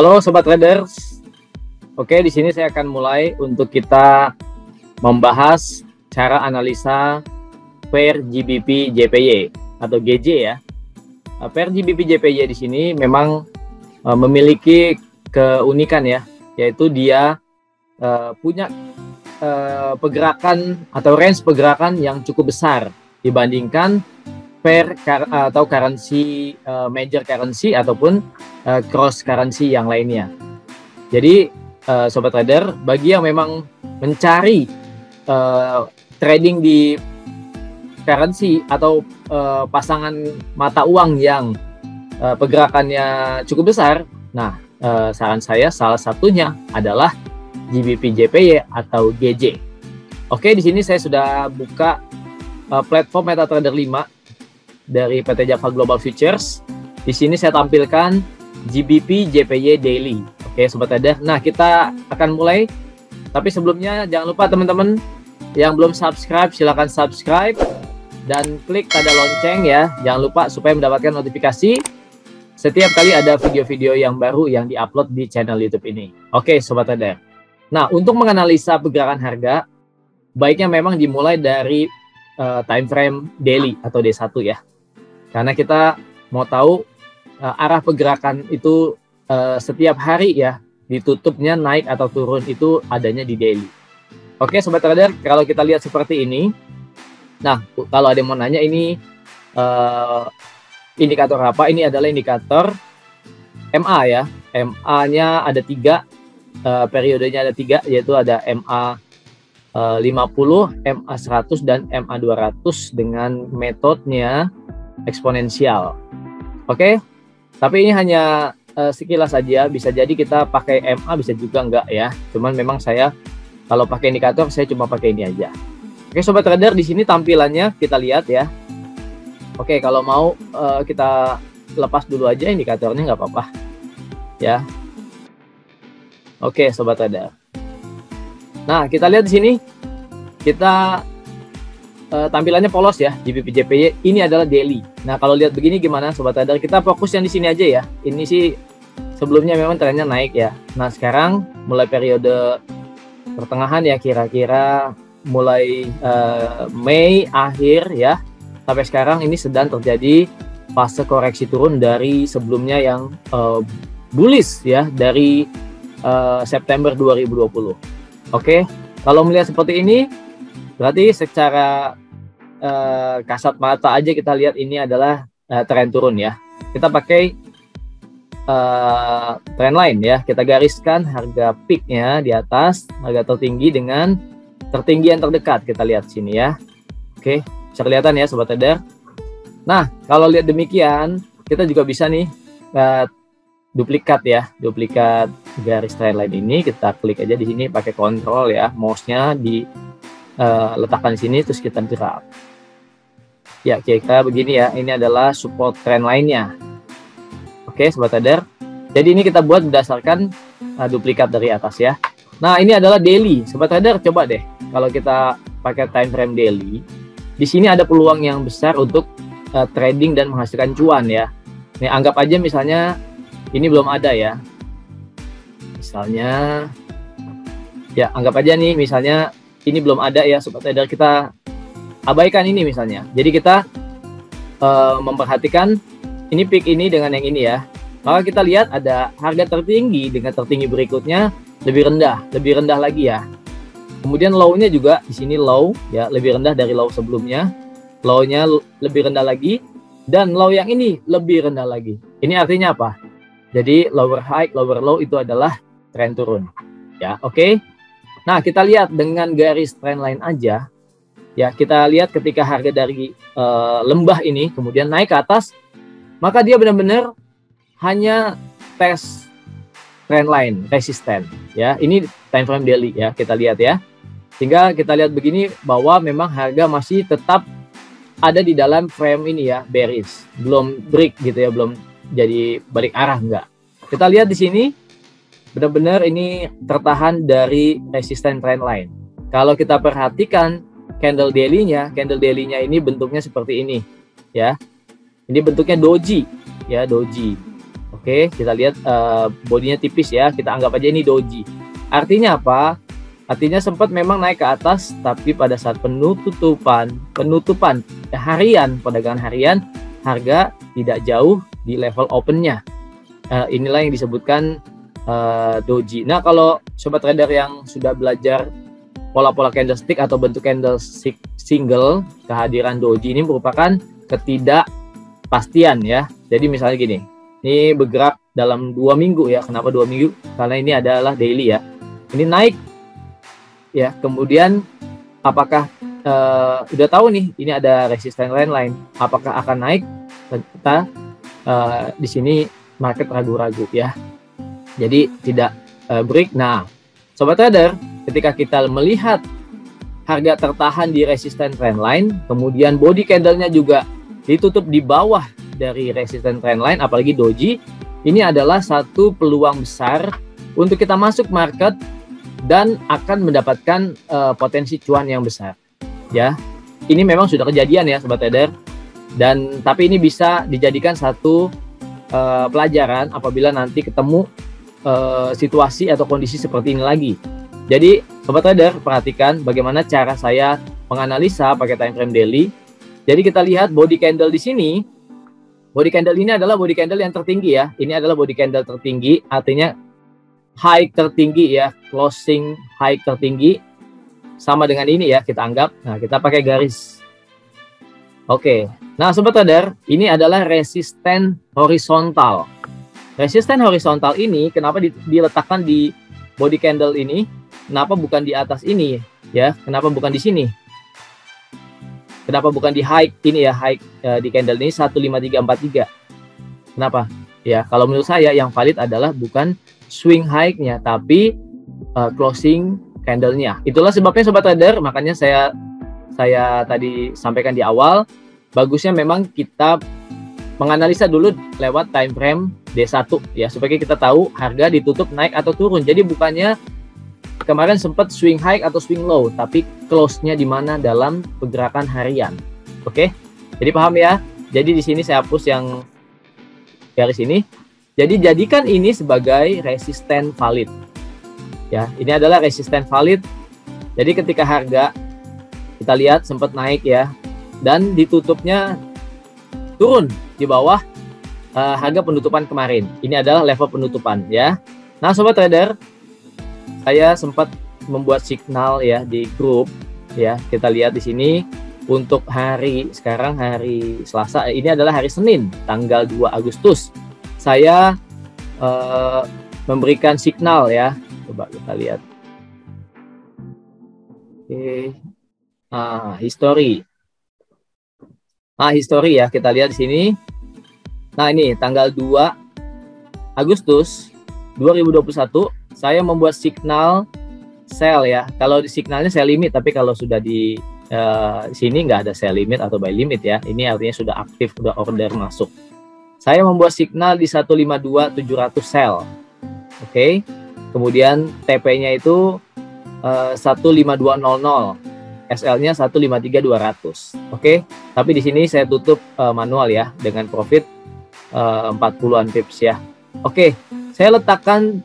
Halo Sobat Traders. Oke, di sini saya akan mulai untuk kita membahas cara analisa pair GBP JPY atau GJ ya. Pair GBP JPY di sini memang memiliki keunikan ya, yaitu dia punya pergerakan atau range pergerakan yang cukup besar dibandingkan pair atau currency major currency ataupun cross currency yang lainnya. Jadi Sobat Trader, bagi yang memang mencari trading di currency atau pasangan mata uang yang pergerakannya cukup besar, nah saran saya salah satunya adalah GBP JPY atau GJ. Oke, di sini saya sudah buka platform MetaTrader 5 dari PT Java Global Futures. Di sini saya tampilkan GBP JPY Daily. Oke Sobat Trader, nah kita akan mulai. Tapi sebelumnya jangan lupa teman-teman yang belum subscribe, silahkan subscribe dan klik tanda lonceng ya. Jangan lupa supaya mendapatkan notifikasi setiap kali ada video-video yang baru yang diupload di channel YouTube ini. Oke Sobat Trader, nah untuk menganalisa pergerakan harga, baiknya memang dimulai dari time frame daily atau D1 ya. Karena kita mau tahu arah pergerakan itu setiap hari ya, ditutupnya naik atau turun itu adanya di daily. Oke Sobat Trader, kalau kita lihat seperti ini, nah kalau ada yang mau nanya ini indikator apa? Ini adalah indikator MA ya. MA-nya ada 3, periodenya ada 3, yaitu ada MA 50, MA 100 dan MA 200 dengan metodenya eksponensial. Oke, tapi ini hanya sekilas saja, bisa jadi kita pakai MA, bisa juga enggak ya. Cuman memang saya kalau pakai indikator saya cuma pakai ini aja. Oke Sobat Trader, di sini tampilannya kita lihat ya. Oke, kalau mau kita lepas dulu aja indikatornya, nggak apa-apa ya. Oke Sobat Trader. Nah kita lihat di sini, kita tampilannya polos ya, GBP JPY ini adalah daily. Nah kalau lihat begini gimana Sobat Trader, kita fokus yang di sini aja ya. Ini sih sebelumnya memang trennya naik ya. Nah sekarang mulai periode pertengahan ya, kira-kira mulai Mei akhir ya, sampai sekarang ini sedang terjadi fase koreksi turun dari sebelumnya yang bullish ya, dari September 2020. Oke, kalau melihat seperti ini berarti secara kasat mata aja kita lihat ini adalah tren turun ya. Kita pakai trend line ya, kita gariskan harga peaknya di atas, harga tertinggi dengan tertinggi yang terdekat, kita lihat sini ya. Oke, bisa kelihatan ya Sobat Trader. Nah kalau lihat demikian, kita juga bisa nih duplikat ya, duplikat garis trend line ini. Kita klik aja di sini pakai kontrol ya, mouse-nya di letakkan di sini, terus kita drag ya, kira-kira begini ya. Ini adalah support trend line-nya. Oke Sobat Trader, jadi ini kita buat berdasarkan duplikat dari atas ya. Nah ini adalah daily Sobat Trader, coba deh kalau kita pakai time frame daily, di sini ada peluang yang besar untuk trading dan menghasilkan cuan ya. Nih anggap aja misalnya ini belum ada ya, misalnya ya anggap aja nih misalnya ini belum ada ya Sobat Trader, kita abaikan ini misalnya. Jadi kita memperhatikan ini peak ini dengan yang ini ya. Maka kita lihat ada harga tertinggi dengan tertinggi berikutnya lebih rendah lagi ya. Kemudian low-nya juga di sini low ya, lebih rendah dari low sebelumnya. Low-nya lebih rendah lagi dan low yang ini lebih rendah lagi. Ini artinya apa? Jadi lower high, lower low itu adalah tren turun. Ya, oke. Nah, kita lihat dengan garis trend line aja. Ya, kita lihat ketika harga dari lembah ini kemudian naik ke atas, maka dia benar-benar hanya tes trend line resisten. Ya, ini time frame daily ya, kita lihat ya. Sehingga kita lihat begini bahwa memang harga masih tetap ada di dalam frame ini ya, bearish. Belum break gitu ya, belum jadi balik arah, enggak. Kita lihat di sini benar-benar ini tertahan dari resisten trend line. Kalau kita perhatikan candle daily-nya ini bentuknya seperti ini ya. Ini bentuknya doji ya, doji. Oke. Oke, kita lihat bodinya tipis ya. Kita anggap aja ini doji. Artinya apa? Artinya sempat memang naik ke atas, tapi pada saat penutupan harian, perdagangan harian, harga tidak jauh di level opennya. Inilah yang disebutkan doji. Nah, kalau sobat trader yang sudah belajar pola-pola candlestick atau bentuk candlestick single, kehadiran doji ini merupakan ketidakpastian ya. Jadi misalnya gini, ini bergerak dalam 2 minggu ya. Kenapa 2 minggu? Karena ini adalah daily ya. Ini naik ya, kemudian apakah udah tahu nih ini ada resisten lain, apakah akan naik? Kita di sini market ragu-ragu ya. Jadi tidak break. Nah, sobat trader, ketika kita melihat harga tertahan di resisten trendline, kemudian body candlenya juga ditutup di bawah dari resisten trendline, apalagi doji, ini adalah satu peluang besar untuk kita masuk market dan akan mendapatkan potensi cuan yang besar. Ya, ini memang sudah kejadian ya sobat trader, dan tapi ini bisa dijadikan satu pelajaran apabila nanti ketemu situasi atau kondisi seperti ini lagi. Jadi sobat trader, perhatikan bagaimana cara saya menganalisa pakai time frame daily. Jadi kita lihat body candle di sini. Body candle ini adalah body candle yang tertinggi ya. Ini adalah body candle tertinggi, artinya high tertinggi ya, closing high tertinggi sama dengan ini ya, kita anggap. Nah, kita pakai garis. Oke. Nah, sobat trader, ini adalah resisten horizontal. Resisten horizontal ini kenapa diletakkan di body candle ini? Kenapa bukan di atas ini ya? Kenapa bukan di sini? Kenapa bukan di high ini ya, high di candle ini 15343? Kenapa? Ya, kalau menurut saya yang valid adalah bukan swing high-nya, tapi closing candle-nya. Itulah sebabnya sobat trader, makanya saya tadi sampaikan di awal, bagusnya memang kita menganalisa dulu lewat time frame D1 ya, supaya kita tahu harga ditutup naik atau turun. Jadi bukannya kemarin sempat swing high atau swing low, tapi close-nya di mana dalam pergerakan harian. Oke? Jadi paham ya? Jadi di sini saya hapus yang garis ini. Jadi jadikan ini sebagai resisten valid. Ya, ini adalah resisten valid. Jadi ketika harga kita lihat sempat naik ya, dan ditutupnya turun di bawah harga penutupan kemarin. Ini adalah level penutupan ya. Nah, sobat trader, saya sempat membuat signal ya di grup ya. Kita lihat di sini untuk hari sekarang, hari Selasa, ini adalah hari Senin tanggal 2 Agustus. Saya memberikan signal ya. Coba kita lihat. Oke. History. History ya, kita lihat di sini. Nah, ini tanggal 2 Agustus 2021 saya membuat signal sell ya. Kalau di signalnya sell limit, tapi kalau sudah di sini nggak ada sell limit atau buy limit ya. Ini artinya sudah aktif, sudah order masuk. Saya membuat signal di 152.700 sell. Oke. Kemudian TP-nya itu 15200. SL-nya 153.200. Oke. Tapi di sini saya tutup manual ya dengan profit 40-an pips ya. Oke. Saya letakkan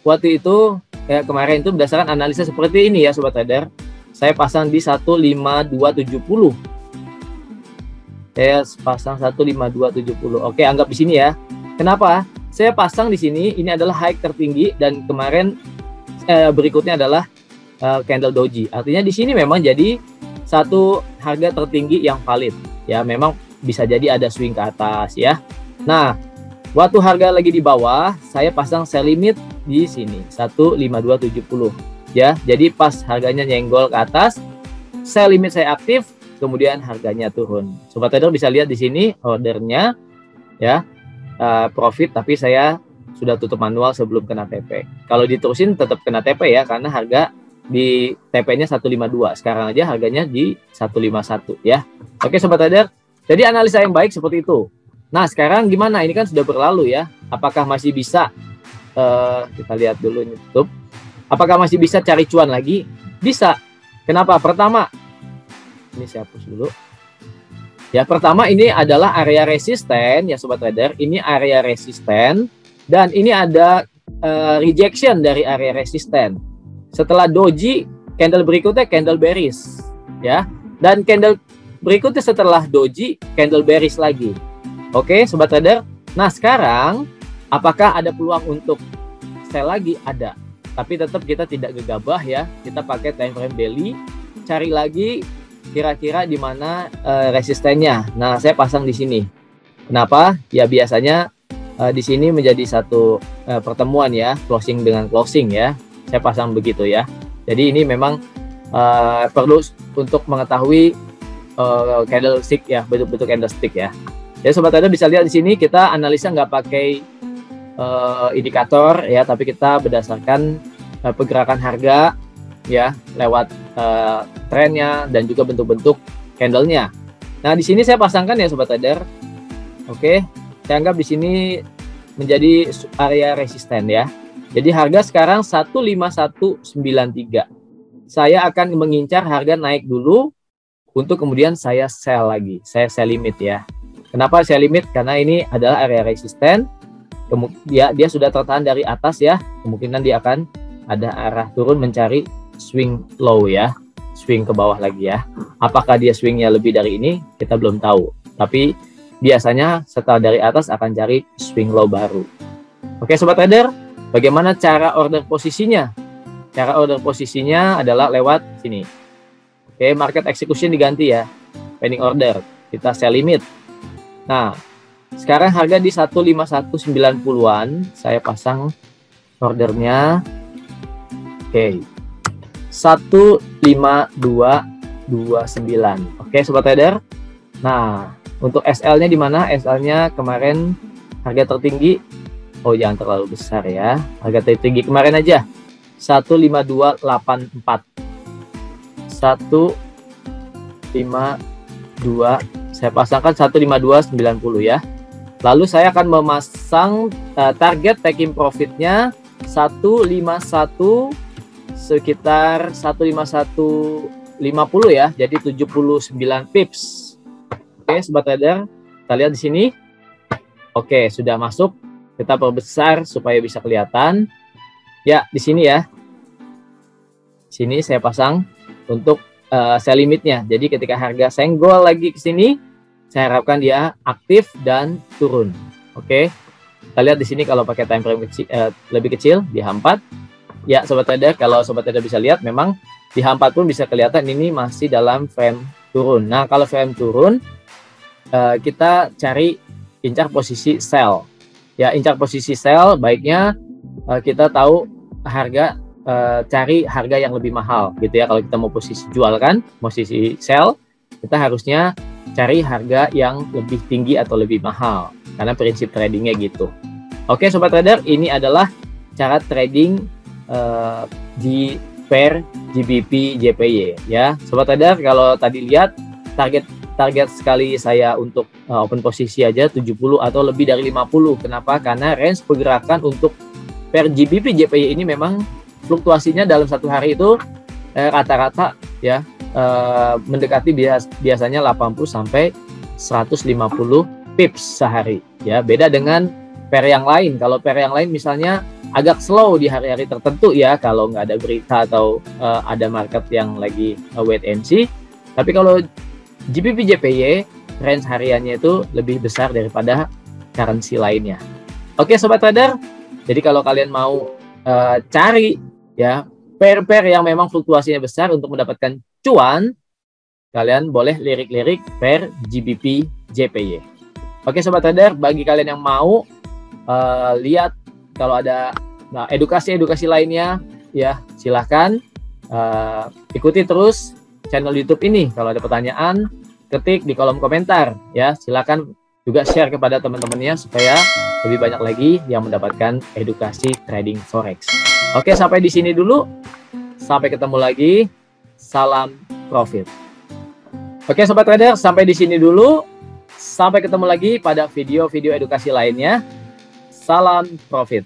waktu itu kemarin itu berdasarkan analisa seperti ini ya sobat trader. Saya pasang di 15270. Saya pasang 15270. Oke, anggap di sini ya. Kenapa? Saya pasang di sini, ini adalah high tertinggi dan kemarin berikutnya adalah candle doji. Artinya di sini memang jadi satu harga tertinggi yang valid. Ya, memang bisa jadi ada swing ke atas ya. Nah, waktu harga lagi di bawah, saya pasang sell limit di sini 15270 ya. Jadi pas harganya nyenggol ke atas, sell limit saya aktif, kemudian harganya turun. Sobat trader bisa lihat di sini ordernya ya, profit, tapi saya sudah tutup manual sebelum kena TP. Kalau diterusin tetap kena TP ya, karena harga di TP-nya 152. Sekarang aja harganya di 151 ya. Oke sobat trader, jadi analisa yang baik seperti itu. Nah, sekarang gimana? Ini kan sudah berlalu ya. Apakah masih bisa kita lihat dulu ini tutup. Apakah masih bisa cari cuan lagi? Bisa. Kenapa? Pertama, ini saya hapus dulu. Ya, pertama ini adalah area resisten ya sobat trader. Ini area resisten Dan ini ada rejection dari area resisten. Setelah doji, candle berikutnya candle bearish, ya. Dan candle berikutnya setelah doji, candle bearish lagi. Oke, sobat trader. Nah, sekarang apakah ada peluang untuk sell lagi? Ada. Tapi tetap kita tidak gegabah ya. Kita pakai time frame daily, cari lagi kira-kira di mana resistennya. Nah, saya pasang di sini. Kenapa? Ya biasanya di sini menjadi satu pertemuan ya, closing dengan closing ya. Saya pasang begitu ya. Jadi ini memang perlu untuk mengetahui candlestick ya, bentuk-bentuk candlestick ya. Jadi sobat trader bisa lihat di sini kita analisa nggak pakai indikator ya, tapi kita berdasarkan pergerakan harga ya, lewat trennya dan juga bentuk-bentuk candlenya. Nah, di sini saya pasangkan ya sobat trader. Oke, saya anggap di sini menjadi area resisten ya. Jadi harga sekarang 15193. Saya akan mengincar harga naik dulu untuk kemudian saya sell lagi. Saya sell limit ya. Kenapa saya limit? Karena ini adalah area resisten. Kemudian dia sudah tertahan dari atas ya. Kemungkinan dia akan ada arah turun mencari swing low ya. Swing ke bawah lagi ya. Apakah dia swingnya lebih dari ini? Kita belum tahu. Tapi biasanya setelah dari atas akan cari swing low baru. Oke sobat trader, bagaimana cara order posisinya? Cara order posisinya adalah lewat sini. Oke, market execution diganti ya. Pending order, kita sell limit. Nah, sekarang harga di 15190-an, saya pasang ordernya. Oke. 15229. Oke sobat trader. Nah, untuk SL-nya di mana? SL-nya kemarin harga tertinggi. Oh, jangan terlalu besar ya. Harga tertinggi kemarin aja 15284. 152, saya pasangkan 15290 ya. Lalu saya akan memasang target taking profitnya 151 sekitar 15150 ya. Jadi 79 pips. Oke, sobat trader, kita lihat di sini. Oke, sudah masuk. Kita perbesar supaya bisa kelihatan. Ya, di sini ya. Sini saya pasang untuk sell limitnya. Jadi ketika harga senggol lagi ke sini, saya harapkan dia aktif dan turun. Oke. Kita lihat di sini kalau pakai time frame kecil, lebih kecil di H4. Ya, sobat trader, kalau sobat trader bisa lihat memang di H4 pun bisa kelihatan ini masih dalam frame turun. Nah, kalau frame turun kita cari incar posisi sell ya. Incar posisi sell baiknya kita tahu harga, cari harga yang lebih mahal gitu ya. Kalau kita mau posisi jual kan, posisi sell, kita harusnya cari harga yang lebih tinggi atau lebih mahal karena prinsip tradingnya gitu. Oke sobat trader, ini adalah cara trading di pair GBP JPY ya. Sobat trader, kalau tadi lihat target sekali saya untuk open posisi aja 70 atau lebih dari 50. Kenapa? Karena range pergerakan untuk pair GBP JPY ini memang fluktuasinya dalam satu hari itu rata-rata ya mendekati biasanya 80 sampai 150 pips sehari ya. Beda dengan pair yang lain. Kalau pair yang lain misalnya agak slow di hari-hari tertentu ya, kalau nggak ada berita atau ada market yang lagi wait and see. Tapi kalau GBP JPY range hariannya itu lebih besar daripada currency lainnya. Oke sobat trader, jadi kalau kalian mau cari ya pair-pair yang memang fluktuasinya besar untuk mendapatkan cuan, kalian boleh lirik-lirik pair GBP JPY. Oke sobat trader, bagi kalian yang mau lihat kalau ada edukasi-edukasi lainnya ya, silahkan ikuti terus channel YouTube ini. Kalau ada pertanyaan, ketik di kolom komentar ya. Silakan juga share kepada teman-temannya supaya lebih banyak lagi yang mendapatkan edukasi trading forex. Oke, sampai di sini dulu. Sampai ketemu lagi. Salam profit. Oke, sobat trader, sampai di sini dulu. Sampai ketemu lagi pada video-video edukasi lainnya. Salam profit.